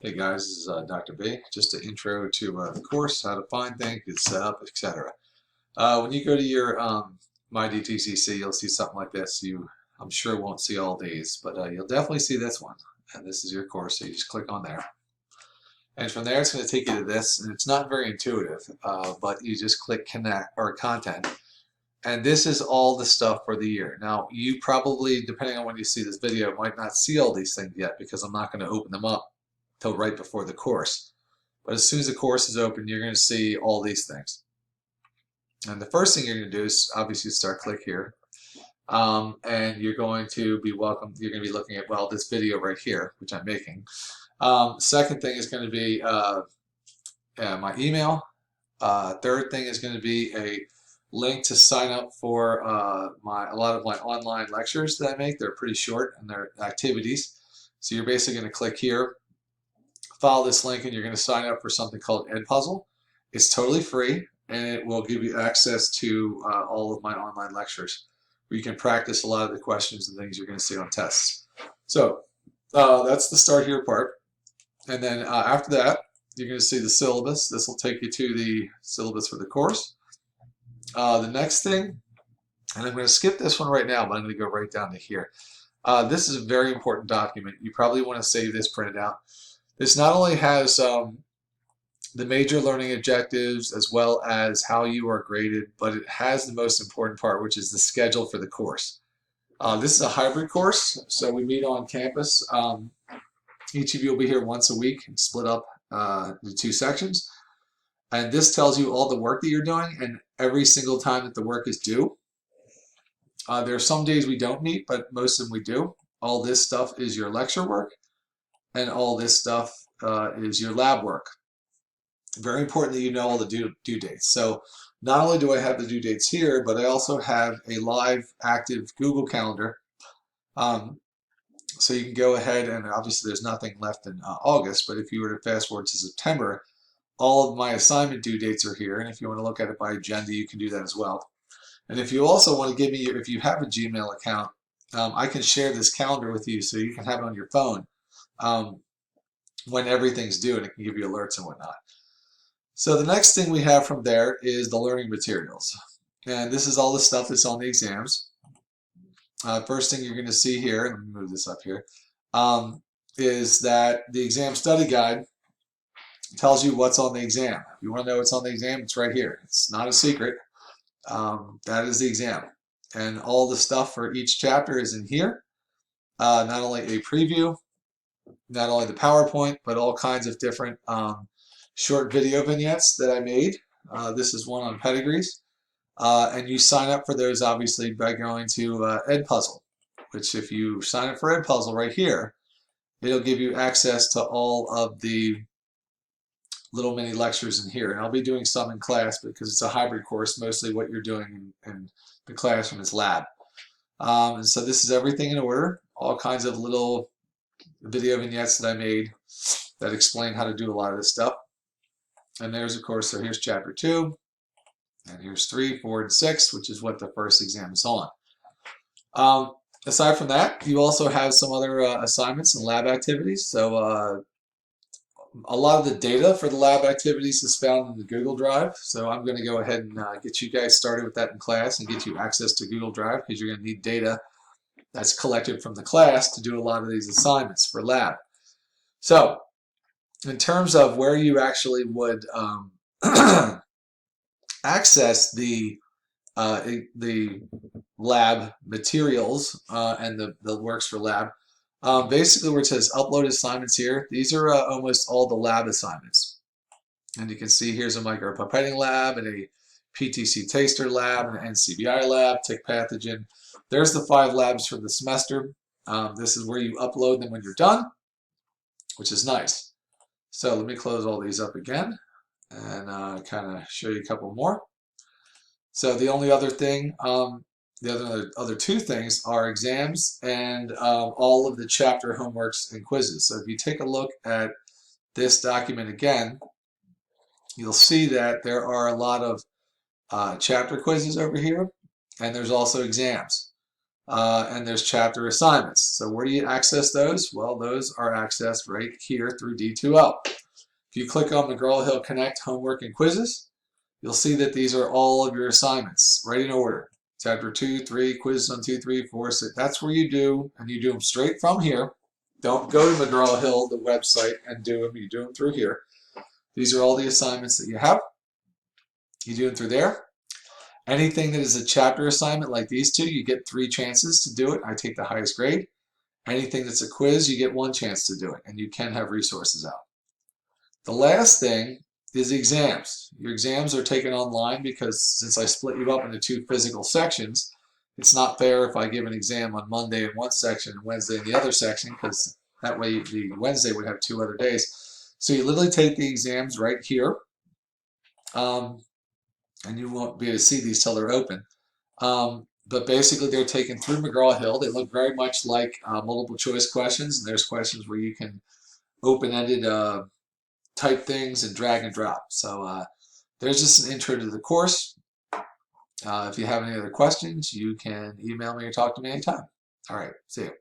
Hey guys, this is Dr. B. Just an intro to the course, how to find things, get set up, etc. When you go to your My DTCC, you'll see something like this. I'm sure won't see all these, but you'll definitely see this one. And this is your course, so you just click on there. And from there, it's going to take you to this, and it's not very intuitive, but you just click Connect or Content. And this is all the stuff for the year. Now, you probably, depending on when you see this video, might not see all these things yet because I'm not going to open them up till right before the course. But as soon as the course is open, you're going to see all these things. And the first thing you're going to do is obviously start click here. And you're going to be you're going to be looking at, well, this video right here, which I'm making. Second thing is going to be my email. Third thing is going to be a link to sign up for a lot of my online lectures that I make. They're pretty short and they're activities. So you're basically going to click here, follow this link, and you're going to sign up for something called Edpuzzle. It's totally free, and it will give you access to all of my online lectures, where you can practice a lot of the questions and things you're going to see on tests. So that's the start here part. And then after that, you're going to see the syllabus. This will take you to the syllabus for the course. The next thing, and I'm going to skip this one right now, but I'm going to go right down to here. This is a very important document. You probably want to save this printed out. This not only has the major learning objectives as well as how you are graded, but it has the most important part, which is the schedule for the course. This is a hybrid course, so we meet on campus. Each of you will be here once a week and split up into two sections. And this tells you all the work that you're doing and every single time that the work is due. There are some days we don't meet, but most of them we do. All this stuff is your lecture work, and all this stuff is your lab work. Very important that you know all the due dates. So not only do I have the due dates here, but I also have a live active Google Calendar. So you can go ahead, and obviously there's nothing left in August, but if you were to fast forward to September, all of my assignment due dates are here, and if you want to look at it by agenda, you can do that as well. And if you also want to give me, if you have a Gmail account, I can share this calendar with you so you can have it on your phone when everything's due, and it can give you alerts and whatnot. So the next thing we have from there is the learning materials. And this is all the stuff that's on the exams. First thing you're going to see here, and let me move this up here, is that the exam study guide tells you what's on the exam. If you want to know what's on the exam, it's right here. It's not a secret. That is the exam. And all the stuff for each chapter is in here. Not only a preview, not only the PowerPoint, but all kinds of different short video vignettes that I made. This is one on pedigrees. And you sign up for those obviously by going to Edpuzzle, which if you sign up for Edpuzzle right here, it'll give you access to all of the little mini lectures in here. And I'll be doing some in class because it's a hybrid course. Mostly what you're doing in the classroom is lab. And so this is everything in order, all kinds of little video vignettes that I made that explain how to do a lot of this stuff. And there's, of course, so here's chapter 2, and here's 3, 4, and 6, which is what the first exam is on. Aside from that, you also have some other assignments and lab activities. So a lot of the data for the lab activities is found in the Google Drive. So I'm going to go ahead and get you guys started with that in class and get you access to Google Drive because you're going to need data that's collected from the class to do a lot of these assignments for lab. So in terms of where you actually would access the lab materials and the works for lab, basically where it says upload assignments here, these are almost all the lab assignments. And you can see here's a micropipetting lab and a PTC taster lab and an NCBI lab, tick pathogen. There's the 5 labs for the semester. This is where you upload them when you're done, which is nice. So let me close all these up again and kind of show you a couple more. So the only other thing, the other two things are exams and all of the chapter homeworks and quizzes. So if you take a look at this document again, you'll see that there are a lot of chapter quizzes over here, and there's also exams. And there's chapter assignments. So where do you access those? Well, those are accessed right here through D2L. If you click on McGraw-Hill Connect Homework and Quizzes, you'll see that these are all of your assignments, right in order. Chapter 2, 3, quizzes on 2, 3, 4, 6. That's where you do, and you do them straight from here. Don't go to McGraw-Hill, the website, and do them. You do them through here. These are all the assignments that you have. You do them through there. Anything that is a chapter assignment like these two, you get 3 chances to do it. I take the highest grade. Anything that's a quiz, you get 1 chance to do it, and you can have resources out. The last thing is exams. Your exams are taken online because since I split you up into 2 physical sections, it's not fair if I give an exam on Monday in one section and Wednesday in the other section, because that way the Wednesday would have 2 other days. So you literally take the exams right here, and you won't be able to see these till they're open. But basically they're taken through McGraw-Hill. They look very much like multiple choice questions, and there's questions where you can open-ended type things and drag and drop. So there's just an intro to the course. If you have any other questions, you can email me or talk to me anytime. All right, see you.